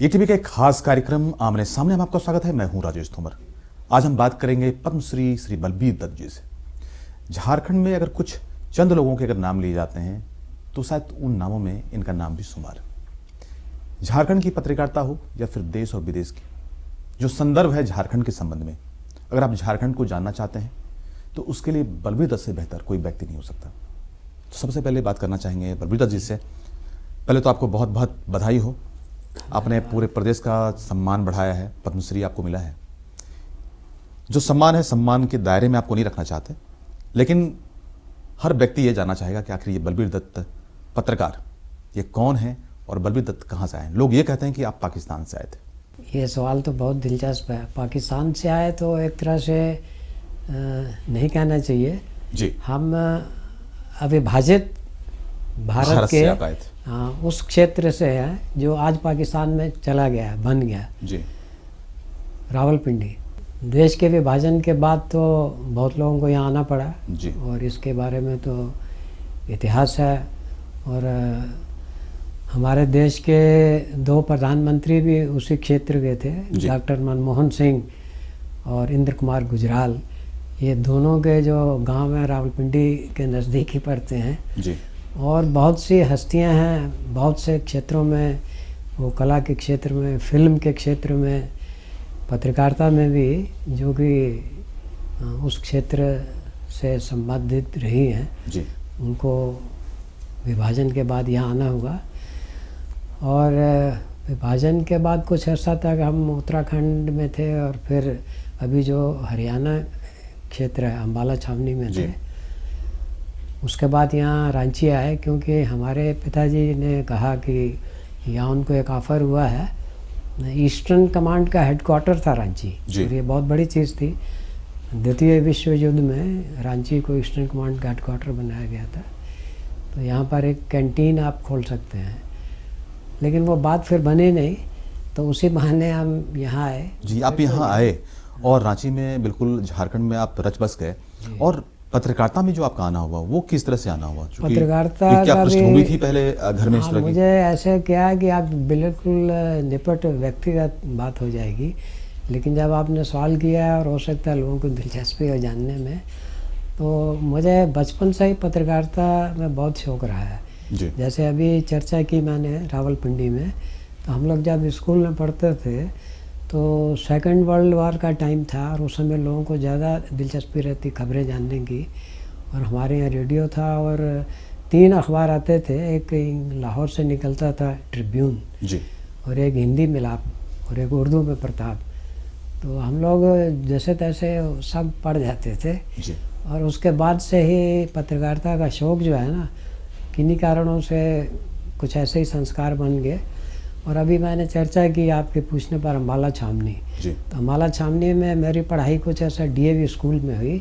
ETV के एक खास कार्यक्रम आमने सामने में आपका स्वागत है। मैं हूं राजेश तोमर। आज हम बात करेंगे पद्मश्री श्री बलबीर दत्त जी से। झारखंड में अगर कुछ चंद लोगों के अगर नाम लिए जाते हैं तो शायद उन नामों में इनका नाम भी शुमार है। झारखंड की पत्रकारिता हो या फिर देश और विदेश की, जो संदर्भ है झारखंड के संबंध में, अगर आप झारखंड को जानना चाहते हैं तो उसके लिए बलबीर दत्त से बेहतर कोई व्यक्ति नहीं हो सकता। तो सबसे पहले बात करना चाहेंगे बलबीर दत्त जी से। पहले तो आपको बहुत बहुत बधाई हो, आपने पूरे प्रदेश का सम्मान बढ़ाया है, पद्मश्री आपको मिला है। जो सम्मान है, सम्मान के दायरे में आपको नहीं रखना चाहते, लेकिन हर व्यक्ति ये जानना चाहेगा कि आखिर ये बलबीर दत्त पत्रकार ये कौन है और बलबीर दत्त कहाँ से आए। लोग ये कहते हैं कि आप पाकिस्तान से आए थे। ये सवाल तो बहुत दिलचस्प है। पाकिस्तान से आए तो एक तरह से नहीं कहना चाहिए जी। हम अविभाजित भारत के उस क्षेत्र से है जो आज पाकिस्तान में चला गया, बन गया जी। रावलपिंडी। देश के विभाजन के बाद तो बहुत लोगों को यहाँ आना पड़ा जी। और इसके बारे में तो इतिहास है। और हमारे देश के दो प्रधानमंत्री भी उसी क्षेत्र के थे, डॉक्टर मनमोहन सिंह और इंद्र कुमार गुजराल। ये दोनों के जो गांव है रावलपिंडी के नज़दीक ही पड़ते हैं जी। और बहुत सी हस्तियां हैं बहुत से क्षेत्रों में, वो कला के क्षेत्र में, फिल्म के क्षेत्र में, पत्रकारिता में भी, जो कि उस क्षेत्र से संबंधित रही हैं जी। उनको विभाजन के बाद यहाँ आना हुआ। और विभाजन के बाद कुछ अर्सा तक हम उत्तराखंड में थे और फिर अभी जो हरियाणा क्षेत्र है अम्बाला छावनी में थे। उसके बाद यहाँ रांची आए क्योंकि हमारे पिताजी ने कहा कि यहाँ उनको एक ऑफ़र हुआ है। ईस्टर्न कमांड का हेडक्वार्टर था रांची और ये बहुत बड़ी चीज़ थी। द्वितीय विश्व युद्ध में रांची को ईस्टर्न कमांड का हेडक्वार्टर बनाया गया था। तो यहाँ पर एक कैंटीन आप खोल सकते हैं, लेकिन वो बात फिर बने नहीं। तो उसी बहाने हम यहाँ आए जी। आप यहाँ आए और रांची में बिल्कुल झारखंड में आप रच बस गए। और पत्रकारिता में जो आपका आना हुआ वो किस तरह से आना हुआ? पत्रकारिता क्या पृष्ठभूमि थी पहले घर में? हाँ, मुझे ऐसे क्या कि आप बिल्कुल निपट व्यक्तिगत बात हो जाएगी, लेकिन जब आपने सवाल किया है और हो सकता है लोगों को दिलचस्पी हो जानने में, तो मुझे बचपन से ही पत्रकारिता में बहुत शौक़ रहा है जी। जैसे अभी चर्चा की मैंने रावलपिंडी में, तो हम लोग जब स्कूल में पढ़ते थे तो सेकंड वर्ल्ड वॉर का टाइम था और उस समय लोगों को ज़्यादा दिलचस्पी रहती खबरें जानने की। और हमारे यहाँ रेडियो था और 3 अखबार आते थे, एक लाहौर से निकलता था ट्रिब्यून जी, और एक हिंदी मिलाप और एक उर्दू में प्रताप। तो हम लोग जैसे तैसे सब पढ़ जाते थे जी। और उसके बाद से ही पत्रकारिता का शौक़ जो है ना, किन्हीं कारणों से कुछ ऐसे ही संस्कार बन गए। और अभी मैंने चर्चा की आपके पूछने पर अम्बाला छावनी। तो अम्बाला छावनी में मेरी पढ़ाई कुछ ऐसा डीएवी स्कूल में हुई।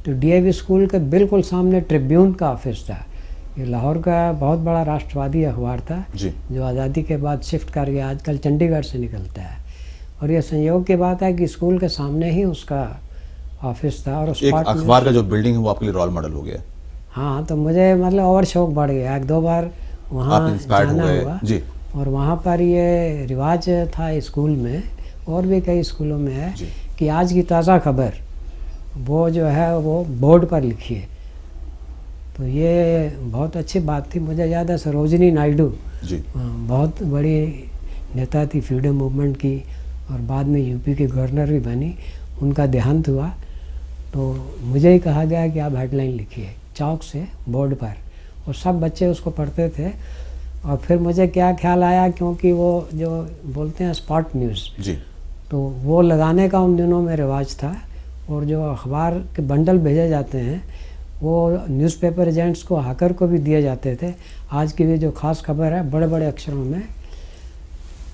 तो डीएवी स्कूल के बिल्कुल सामने ट्रिब्यून का ऑफिस था। ये लाहौर का बहुत बड़ा राष्ट्रवादी अखबार था जो आज़ादी के बाद शिफ्ट कर गया, आजकल चंडीगढ़ से निकलता है। और ये संयोग की बात है कि स्कूल के सामने ही उसका ऑफिस था। और उस अखबार का जो बिल्डिंग है वो आपके लिए रोल मॉडल हो गया। हाँ, तो मुझे मतलब और शौक़ बढ़ गया। 1-2 बार वहाँ जाना हुआ जी। और वहाँ पर ये रिवाज था स्कूल में और भी कई स्कूलों में है कि आज की ताज़ा खबर वो जो है वो बोर्ड पर लिखिए। तो ये बहुत अच्छी बात थी। मुझे याद है सरोजिनी नायडू जी, बहुत बड़ी नेता थी फ्रीडम मूवमेंट की और बाद में यूपी की गवर्नर भी बनी। उनका देहांत हुआ तो मुझे ही कहा गया कि आप हेडलाइन लिखिए चौक से बोर्ड पर, और सब बच्चे उसको पढ़ते थे। और फिर मुझे क्या ख्याल आया, क्योंकि वो जो बोलते हैं स्पॉट न्यूज़ जी, तो वो लगाने का उन दिनों में रिवाज था। और जो अखबार के बंडल भेजे जाते हैं वो न्यूज़पेपर एजेंट्स को, हाकर को भी दिए जाते थे। आज की भी जो ख़ास खबर है बड़े बड़े अक्षरों में।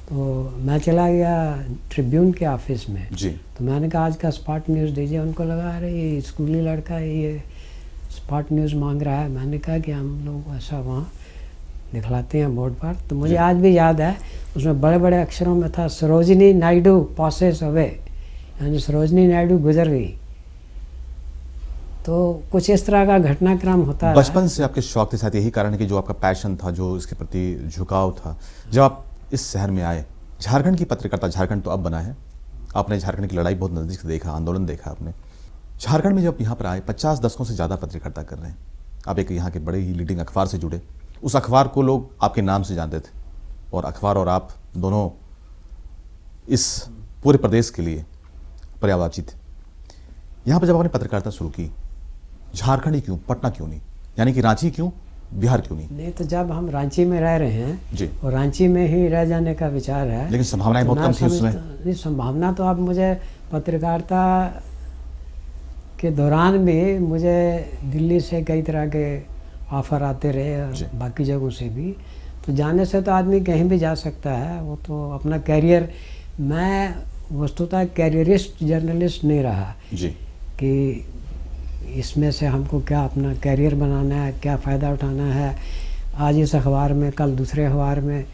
तो मैं चला गया ट्रिब्यून के ऑफिस में जी। तो मैंने कहा आज का स्पॉट न्यूज़ दीजिए। उनको लगा अरे ये स्कूली लड़का है, ये स्पॉट न्यूज़ मांग रहा है। मैंने कहा कि हम लोग ऐसा वहाँ दिखलाते हैं बोर्ड पर। तो मुझे आज भी याद है उसमें बड़े बड़े अक्षरों में था सरोजिनी नायडू पासेस अवे, यानी सरोजिनी नायडू गुजर गई। तो कुछ इस तरह का घटनाक्रम होता है। बचपन से आपके शौक थे, साथ यही कारण है कि जो आपका पैशन था, जो इसके प्रति झुकाव था, जब आप इस शहर में आए झारखंड की पत्रकारिता, झारखंड तो अब बना है, आपने झारखंड की लड़ाई बहुत नज़दीक से देखा, आंदोलन देखा आपने। झारखंड में जब यहाँ पर आए 50 दशकों से ज़्यादा पत्रकारिता कर रहे हैं आप, एक यहाँ के बड़े ही लीडिंग अखबार से जुड़े, उस अखबार को लोग आपके नाम से जानते थे और अखबार और आप दोनों इस पूरे प्रदेश के लिए पर्यावाची थे। यहाँ पर जब आपने पत्रकारिता शुरू की, झारखंड ही क्यों, पटना क्यों नहीं, यानी कि रांची क्यों, बिहार क्यों नहीं? तो जब हम रांची में रह रहे हैं जी, और रांची में ही रह जाने का विचार है, लेकिन संभावनाएं बहुत कम थी उसमें। संभावना तो अब मुझे पत्रकारिता के दौरान भी मुझे दिल्ली से कई तरह के ऑफर आते रहे और बाकी जगहों से भी, तो जाने से तो आदमी कहीं भी जा सकता है, वो तो अपना कैरियर। मैं वस्तुतः कैरियरिस्ट जर्नलिस्ट नहीं रहा जी, कि इसमें से हमको क्या अपना कैरियर बनाना है, क्या फ़ायदा उठाना है, आज इस अखबार में, कल दूसरे अखबार में,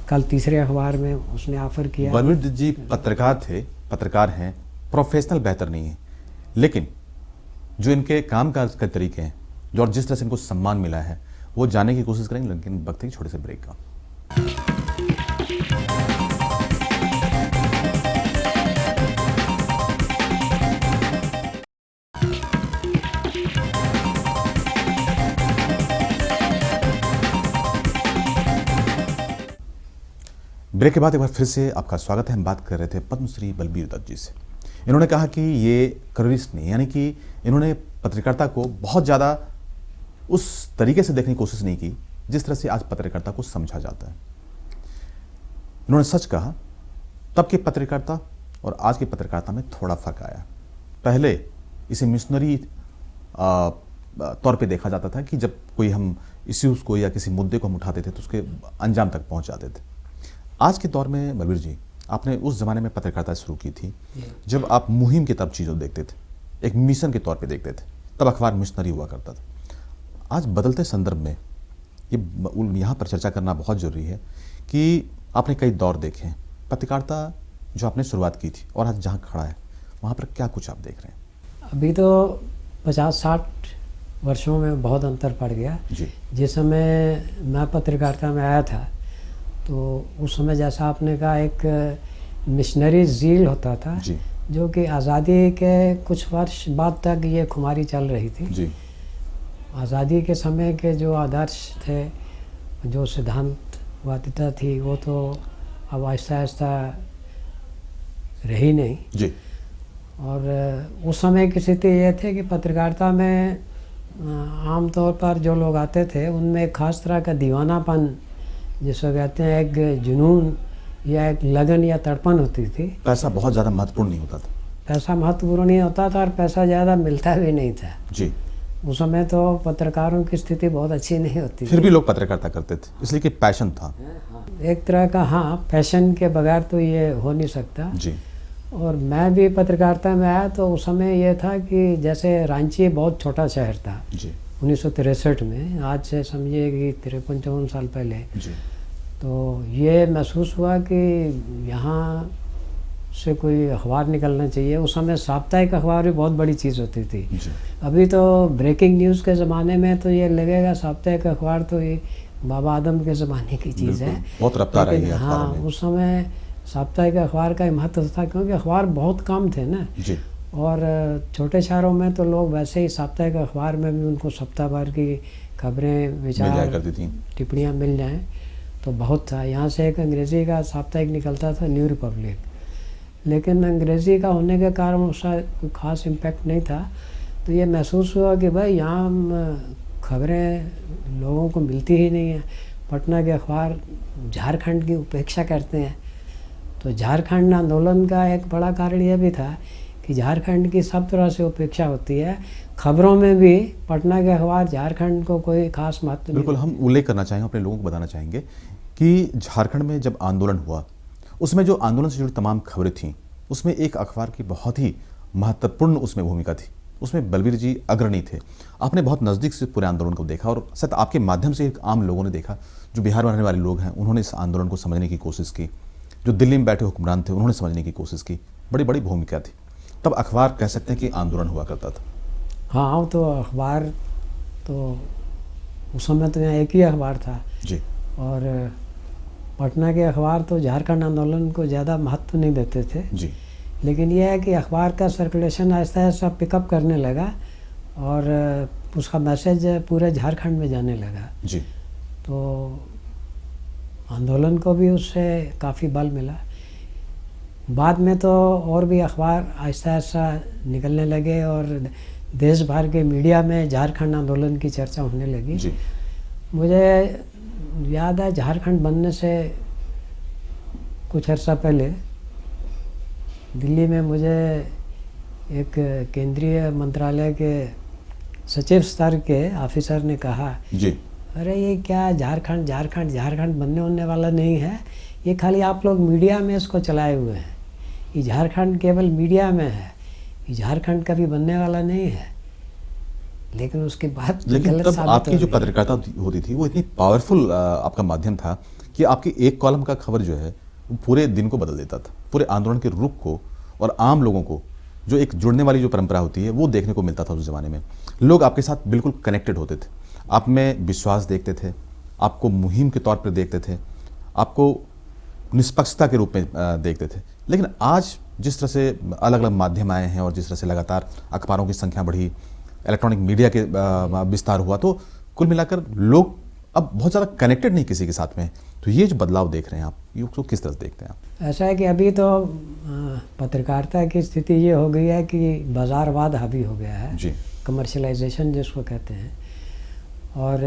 कल तीसरे अखबार में उसने ऑफ़र किया। बलबीर दत्त जी पत्रकार थे, पत्रकार हैं, प्रोफेशनल बेहतर नहीं है, लेकिन जो इनके काम काज के तरीके हैं, जो और जिस तरह से इनको सम्मान मिला है, वो जानने की कोशिश करेंगे, लेकिन वक्त है छोटे से ब्रेक का। ब्रेक के बाद एक बार फिर से आपका स्वागत है। हम बात कर रहे थे पद्मश्री बलबीर दत्त जी से। इन्होंने कहा कि ये करियरिस्ट नहीं, यानी कि इन्होंने पत्रकारिता को बहुत ज़्यादा उस तरीके से देखने की कोशिश नहीं की जिस तरह से आज पत्रकारिता को समझा जाता है। इन्होंने सच कहा, तब की पत्रकारिता और आज की पत्रकारिता में थोड़ा फर्क आया। पहले इसे मिशनरी तौर पे देखा जाता था कि जब कोई हम इश्यूज़ को या किसी मुद्दे को हम उठाते थे तो उसके अंजाम तक पहुँच जाते थे। आज के दौर में बलबीर जी, आपने उस ज़माने में पत्रकारिता शुरू की थी जब आप मुहिम की तरफ चीज़ों देखते थे, एक मिशन के तौर पे देखते थे, तब अखबार मिशनरी हुआ करता था। आज बदलते संदर्भ में ये यहाँ पर चर्चा करना बहुत ज़रूरी है कि आपने कई दौर देखे हैं, पत्रकारिता जो आपने शुरुआत की थी और आज जहाँ खड़ा है वहाँ पर क्या कुछ आप देख रहे हैं? अभी तो 50-60 वर्षों में बहुत अंतर पड़ गया जी। जिस समय मैं पत्रकारिता में आया था तो उस समय जैसा आपने कहा एक मिशनरी ज़ील होता था जी, जो कि आज़ादी के कुछ वर्ष बाद तक ये खुमारी चल रही थी जी। आज़ादी के समय के जो आदर्श थे, जो सिद्धांतवादिता थी, वो तो अब आहिस्ता आहिस्ता रही नहीं जी। और उस समय की स्थिति ये थी कि पत्रकारिता में आम तौर पर जो लोग आते थे उनमें एक ख़ास तरह का दीवानापन, जिसको कहते हैं एक जुनून या एक लगन या तड़पन होती थी। पैसा बहुत ज़्यादा महत्वपूर्ण नहीं होता था। पैसा महत्वपूर्ण नहीं होता था और पैसा ज़्यादा मिलता भी नहीं था जी। उस समय तो पत्रकारों की स्थिति बहुत अच्छी नहीं होती फिर भी लोग पत्रकारिता करते थे इसलिए कि पैशन था। एक तरह का, हाँ, पैशन के बगैर तो ये हो नहीं सकता। जी। और मैं भी पत्रकारिता में आया तो उस समय ये था कि जैसे रांची बहुत छोटा शहर था जी 1963 में, आज से समझिए कि 53-54 साल पहले जी। तो ये महसूस हुआ कि यहाँ से कोई अखबार निकलना चाहिए। उस समय साप्ताहिक अखबार भी बहुत बड़ी चीज़ होती थी जी। अभी तो ब्रेकिंग न्यूज़ के ज़माने में तो ये लगेगा साप्ताहिक अखबार तो ये बाबा आदम के ज़माने की चीज़ है, बहुत रफ्तार है। हाँ, उस समय साप्ताहिक अखबार का महत्व था क्योंकि अखबार बहुत कम थे ना जी। और छोटे शहरों में तो लोग वैसे ही साप्ताहिक अखबार में भी उनको सप्ताह भर की खबरें, विचार, टिप्पणियाँ मिल जाएं तो बहुत था। यहाँ से एक अंग्रेज़ी का साप्ताहिक निकलता था, न्यू रिपब्लिक, लेकिन अंग्रेज़ी का होने के कारण उसका कोई ख़ास इम्पैक्ट नहीं था। तो ये महसूस हुआ कि भाई यहाँ खबरें लोगों को मिलती ही नहीं है। पटना के अखबार झारखंड की उपेक्षा करते हैं। तो झारखंड आंदोलन का एक बड़ा कारण यह भी था कि झारखंड की सब तरह से उपेक्षा होती है। खबरों में भी पटना के अखबार झारखंड को कोई खास महत्व नहीं। बिल्कुल, हम उल्लेख करना चाहेंगे, अपने लोगों को बताना चाहेंगे कि झारखंड में जब आंदोलन हुआ उसमें जो आंदोलन से जुड़ी तमाम खबरें थीं उसमें एक अखबार की बहुत ही महत्वपूर्ण उसमें भूमिका थी। उसमें बलबीर जी अग्रणी थे। आपने बहुत नज़दीक से पूरे आंदोलन को देखा और शायद आपके माध्यम से एक आम लोगों ने देखा, जो बिहार में रहने वाले लोग हैं उन्होंने इस आंदोलन को समझने की कोशिश की, जो दिल्ली में बैठे हुक्मरान थे उन्होंने समझने की कोशिश की। बड़ी बड़ी भूमिका थी। तब अखबार कह सकते हैं कि आंदोलन हुआ करता था। हाँ, तो अखबार तो उस समय तो यहाँ एक ही अखबार था जी। और पटना के अखबार तो झारखंड आंदोलन को ज़्यादा महत्व नहीं देते थे जी। लेकिन यह है कि अखबार का सर्कुलेशन ऐसा ऐसा पिकअप करने लगा और उसका मैसेज पूरे झारखंड में जाने लगा जी। तो आंदोलन को भी उससे काफ़ी बल मिला। बाद में तो और भी अखबार ऐसा ऐसा निकलने लगे और देश भर के मीडिया में झारखंड आंदोलन की चर्चा होने लगी जी। मुझे याद है झारखंड बनने से कुछ अर्सा पहले दिल्ली में मुझे एक केंद्रीय मंत्रालय के सचिव स्तर के ऑफिसर ने कहा जी। अरे ये क्या झारखंड झारखंड झारखंड बनने होने वाला नहीं है, ये खाली आप लोग मीडिया में इसको चलाए हुए हैं, ये झारखंड केवल मीडिया में है, ये झारखंड कभी बनने वाला नहीं है। लेकिन उसके बाद लेकिन तब आपकी जो पत्रकारिता होती थी वो इतनी पावरफुल आपका माध्यम था कि आपकी एक कॉलम का खबर जो है वो पूरे दिन को बदल देता था, पूरे आंदोलन के रुख को, और आम लोगों को जो एक जुड़ने वाली जो परंपरा होती है वो देखने को मिलता था उस जमाने में। लोग आपके साथ बिल्कुल कनेक्टेड होते थे, आप में विश्वास देखते थे, आपको मुहिम के तौर पर देखते थे, आपको निष्पक्षता के रूप में देखते थे। लेकिन आज जिस तरह से अलग अलग माध्यम आए हैं और जिस तरह से लगातार अखबारों की संख्या बढ़ी, इलेक्ट्रॉनिक मीडिया के विस्तार हुआ, तो कुल मिलाकर लोग अब बहुत ज़्यादा कनेक्टेड नहीं किसी के साथ में। तो ये जो बदलाव देख रहे हैं आप, ये उसको किस तरह से देखते हैं आप? ऐसा है कि अभी तो पत्रकारिता की स्थिति ये हो गई है कि बाजारवाद हावी हो गया है जी। कमर्शलाइजेशन जिसको कहते हैं। और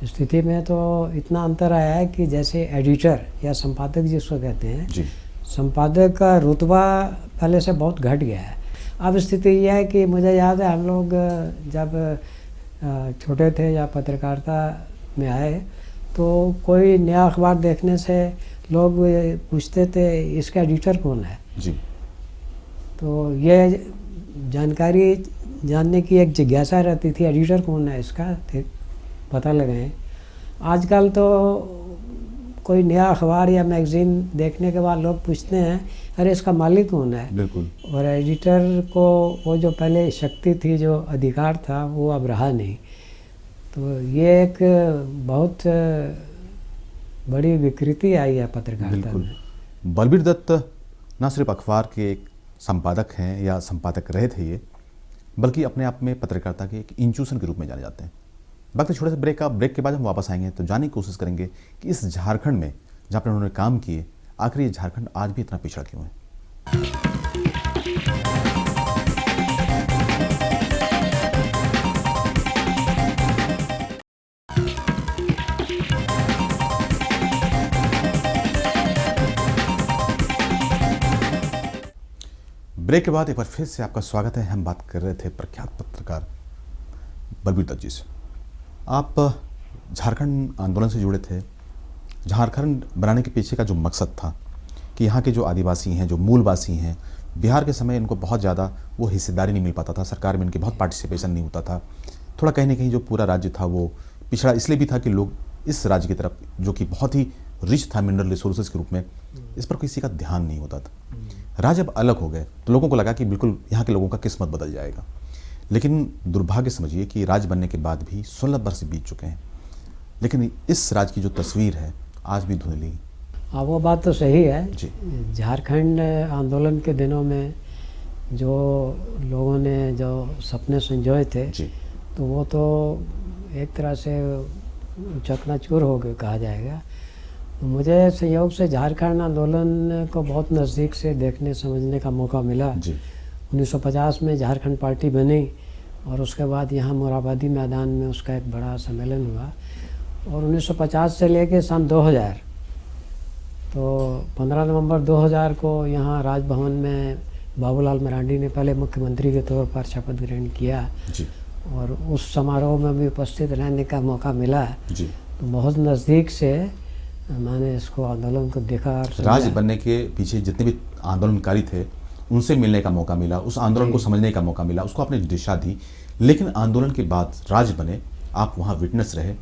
स्थिति में तो इतना अंतर आया है कि जैसे एडिटर या संपादक जिसको कहते हैं जी। संपादक का रुतबा पहले से बहुत घट गया है। अब स्थिति यह है कि मुझे याद है हम लोग जब छोटे थे या पत्रकारिता में आए तो कोई नया अखबार देखने से लोग पूछते थे इसका एडिटर कौन है जी। तो ये जानकारी जानने की एक जिज्ञासा रहती थी, एडिटर कौन है इसका पता लगाएं। आजकल तो कोई नया अखबार या मैगज़ीन देखने के बाद लोग पूछते हैं अरे इसका मालिक कौन है। बिल्कुल। और एडिटर को वो जो पहले शक्ति थी, जो अधिकार था, वो अब रहा नहीं। तो ये एक बहुत बड़ी विकृति आई है पत्रकारिता में। बलबीर दत्त न सिर्फ अखबार के एक संपादक हैं या संपादक रहे थे ये, बल्कि अपने आप में पत्रकारिता के एक इंस्टीट्यूशन के रूप में जाने जाते हैं। वक्त छोटे से ब्रेक के बाद हम वापस आएंगे तो जानने की कोशिश करेंगे कि इस झारखंड में जहाँ पर उन्होंने काम किए, आखिर ये झारखंड आज भी इतना पिछड़ा क्यों है। ब्रेक के बाद एक बार फिर से आपका स्वागत है। हम बात कर रहे थे प्रख्यात पत्रकार बलबीर दत्त जी से। आप झारखंड आंदोलन से जुड़े थे। झारखंड बनाने के पीछे का जो मकसद था कि यहाँ के जो आदिवासी हैं, जो मूलवासी हैं, बिहार के समय इनको बहुत ज़्यादा वो हिस्सेदारी नहीं मिल पाता था, सरकार में इनकी बहुत पार्टिसिपेशन नहीं होता था। थोड़ा कहीं ना कहीं जो पूरा राज्य था वो पिछड़ा इसलिए भी था कि लोग इस राज्य की तरफ, जो कि बहुत ही रिच था मिनरल रिसोर्सेज के रूप में, इस पर किसी का ध्यान नहीं होता था। राज्य अब अलग हो गए तो लोगों को लगा कि बिल्कुल यहाँ के लोगों का किस्मत बदल जाएगा। लेकिन दुर्भाग्य समझिए कि राज्य बनने के बाद भी 16 वर्ष बीत चुके हैं, लेकिन इस राज्य की जो तस्वीर है आज भी धुंधली। हाँ, वो बात तो सही है जी। झारखंड आंदोलन के दिनों में जो लोगों ने जो सपने संजोए थे जी। तो वो तो एक तरह से चकनाचूर हो गए कहा जाएगा। मुझे संयोग से झारखंड आंदोलन को बहुत नज़दीक से देखने समझने का मौका मिला। जी। 1950 में झारखंड पार्टी बनी और उसके बाद यहाँ मोराबादी मैदान में उसका एक बड़ा सम्मेलन हुआ। और 1950 से लेके सन 2000, तो 15 नवंबर 2000 को यहाँ राजभवन में बाबूलाल मरांडी ने पहले मुख्यमंत्री के तौर पर शपथ ग्रहण किया जी। और उस समारोह में भी उपस्थित रहने का मौका मिला। जी। तो बहुत नज़दीक से मैंने इसको आंदोलन को देखा। राज्य बनने के पीछे जितने भी आंदोलनकारी थे उनसे मिलने का मौका मिला, उस आंदोलन को समझने का मौका मिला, उसको आपने दिशा दी। लेकिन आंदोलन के बाद राज्य बने, आप वहाँ विटनेस रहे।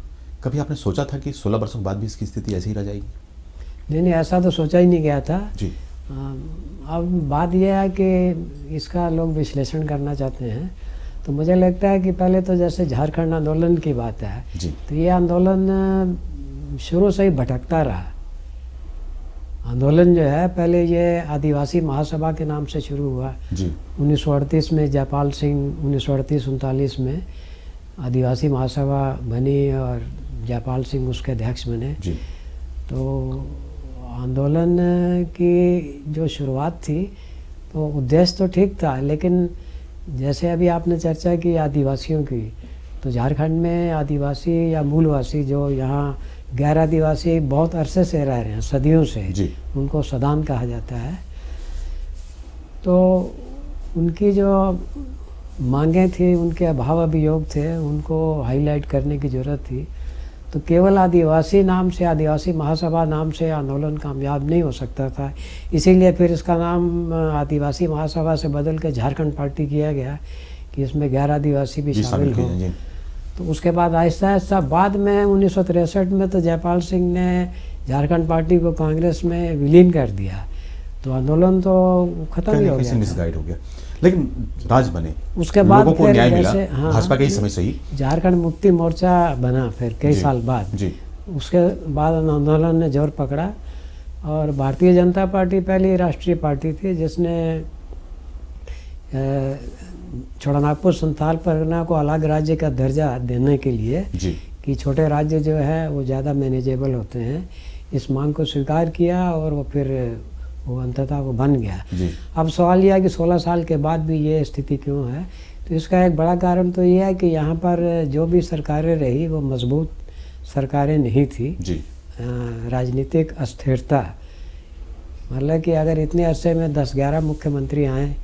कभी आपने सोचा था कि 16 वर्षों के बाद भी इसकी स्थिति ऐसी ही रह जाएगी? नहीं, ऐसा तो सोचा ही नहीं गया था जी। अब बात यह है कि इसका लोग विश्लेषण करना चाहते हैं तो मुझे लगता है कि पहले तो जैसे झारखंड आंदोलन की बात है जी। तो ये आंदोलन शुरू से ही भटकता रहा। आंदोलन जो है पहले ये आदिवासी महासभा के नाम से शुरू हुआ जी। 1938 में जयपाल सिंह 1938-39 में आदिवासी महासभा बनी और जयपाल सिंह उसके अध्यक्ष बने जी। तो आंदोलन की जो शुरुआत थी तो उद्देश्य तो ठीक था, लेकिन जैसे अभी आपने चर्चा की आदिवासियों की, तो झारखंड में आदिवासी या मूलवासी जो यहाँ गैर आदिवासी बहुत अरसे से रह रहे हैं, सदियों से जी। उनको सदान कहा जाता है। तो उनकी जो मांगें थी, उनके अभाव अभियोग थे, उनको हाईलाइट करने की ज़रूरत थी। तो केवल आदिवासी नाम से, आदिवासी महासभा नाम से आंदोलन कामयाब नहीं हो सकता था, इसीलिए फिर इसका नाम आदिवासी महासभा से बदल के झारखंड पार्टी किया गया कि इसमें गैर आदिवासी भी शामिल हो। तो उसके बाद आहिस्ता आहिस्ता बाद में 1963 में तो जयपाल सिंह ने झारखंड पार्टी को कांग्रेस में विलीन कर दिया, तो आंदोलन तो खत्म ही हो गया, मिसगाइड हो गया। लेकिन राज बने, उसके बाद लोगों को न्याय मिला, हाँ, भाजपा के ही समय से ही झारखंड मुक्ति मोर्चा बना फिर कई साल बाद जी। उसके बाद आंदोलन ने जोर पकड़ा और भारतीय जनता पार्टी पहली राष्ट्रीय पार्टी थी जिसने छोटानागपुर संथाल परगना को अलग राज्य का दर्जा देने के लिए जी। कि छोटे राज्य जो है वो ज़्यादा मैनेजेबल होते हैं, इस मांग को स्वीकार किया और वो फिर वो अंततः वो बन गया जी। अब सवाल यह है कि 16 साल के बाद भी ये स्थिति क्यों है, तो इसका एक बड़ा कारण तो ये है कि यहाँ पर जो भी सरकारें रही वो मजबूत सरकारें नहीं थी जी। राजनीतिक अस्थिरता, मतलब कि अगर इतने अरसे में 10-11 मुख्यमंत्री आए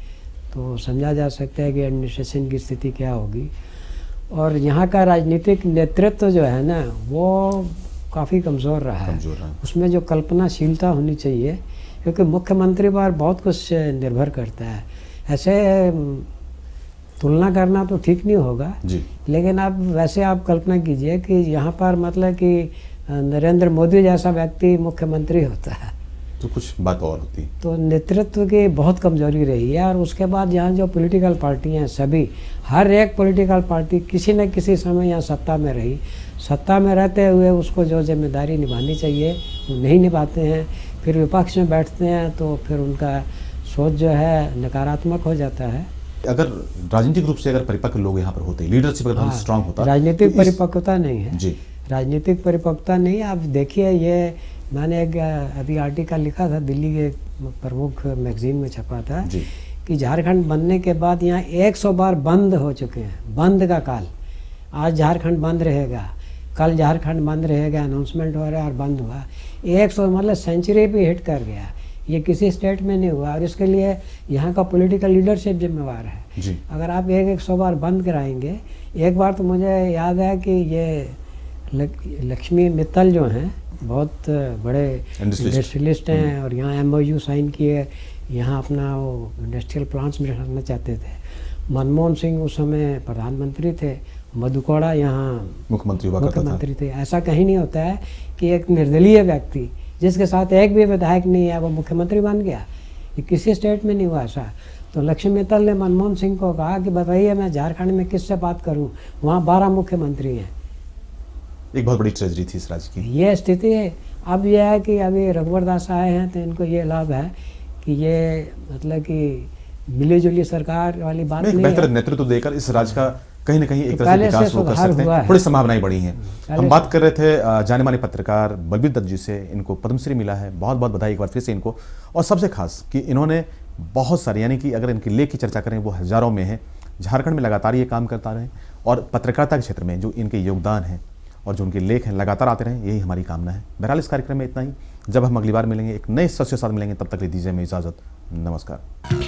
तो समझा जा सकता है कि एडमिनिस्ट्रेशन की स्थिति क्या होगी। और यहाँ का राजनीतिक नेतृत्व जो है ना वो काफ़ी कमज़ोर रहा है, उसमें जो कल्पनाशीलता होनी चाहिए, क्योंकि मुख्यमंत्री पर बहुत कुछ निर्भर करता है। ऐसे तुलना करना तो ठीक नहीं होगा जी। लेकिन आप वैसे आप कल्पना कीजिए कि यहाँ पर मतलब कि नरेंद्र मोदी जैसा व्यक्ति मुख्यमंत्री होता है तो कुछ बात और होती, तो नेतृत्व की बहुत कमजोरी रही है। और उसके बाद यहाँ जो पॉलिटिकल पार्टियाँ हैं सभी, हर एक पॉलिटिकल पार्टी किसी न किसी समय यहाँ सत्ता में रही, सत्ता में रहते हुए उसको जो जिम्मेदारी निभानी चाहिए वो नहीं निभाते हैं, फिर विपक्ष में बैठते हैं तो फिर उनका सोच जो है नकारात्मक हो जाता है। अगर राजनीतिक रूप से अगर परिपक्व लोग यहाँ पर होते, लीडरशिप अगर स्ट्रांग होता, राजनीतिक परिपक्वता नहीं है जी, राजनीतिक परिपक्वता नहीं। आप देखिए, ये मैंने एक अभी आर्टिकल लिखा था, दिल्ली के प्रमुख मैगजीन में छपा था कि झारखंड बनने के बाद यहाँ 100 बार बंद हो चुके हैं, बंद का काल। आज झारखंड बंद रहेगा, कल झारखंड बंद रहेगा, अनाउंसमेंट हो रहा है और बंद हुआ। 100 मतलब सेंचुरी भी हिट कर गया, ये किसी स्टेट में नहीं हुआ। और इसके लिए यहाँ का पॉलिटिकल लीडरशिप जिम्मेवार है जी। अगर आप 100 बार बंद कराएंगे, एक बार तो मुझे याद है कि ये लक्ष्मी मित्तल जो हैं बहुत बड़े इंडस्ट्रियलिस्ट हैं और यहाँ MOU साइन किए, यहाँ अपना वो इंडस्ट्रियल प्लांट्स में रखना चाहते थे। मनमोहन सिंह उस समय प्रधानमंत्री थे, मधुकोड़ा यहाँ मुख्यमंत्री थे। ऐसा कहीं नहीं होता है कि एक निर्दलीय व्यक्ति जिसके साथ एक भी विधायक नहीं है वो मुख्यमंत्री बन गया, ये किसी स्टेट में नहीं हुआ ऐसा। तो लक्ष्मी मित्तल ने मनमोहन सिंह को कहा कि बताइए मैं झारखंड में किससे बात करूं, वहाँ 12 मुख्यमंत्री हैं। एक बहुत बड़ी ट्रेजरी थी इस राज्य की, ये स्थिति है। अब यह है कि अभी रघुवर दास आए हैं तो इनको ये लाभ है कि ये मतलब कि मिली-जुली सरकार वाली बात नहीं है। बेहतर नेतृत्व देकर इस राज्य का कहीं ना कहीं एक तरह से विकास हो कर सकते हैं, थोड़ी संभावनाएं बढ़ी हैं। हम बात कर रहे थे जाने माने पत्रकार बलबीर दत्त जी से, इनको पद्मश्री मिला है, बहुत बहुत बधाई एक बार फिर से इनको। और सबसे खास कि इन्होंने बहुत सारे, यानी कि अगर इनके लेख की चर्चा करें वो हजारों में है, झारखंड में लगातार ये काम करता रहे और पत्रकारिता के क्षेत्र में जो इनके योगदान है और जो उनके लेख हैं लगातार आते रहें, यही हमारी कामना है। बहरहाल इस कार्यक्रम में इतना ही, जब हम अगली बार मिलेंगे एक नए सदस्य के साथ मिलेंगे, तब तक ले दीजिए हमें इजाज़त। नमस्कार।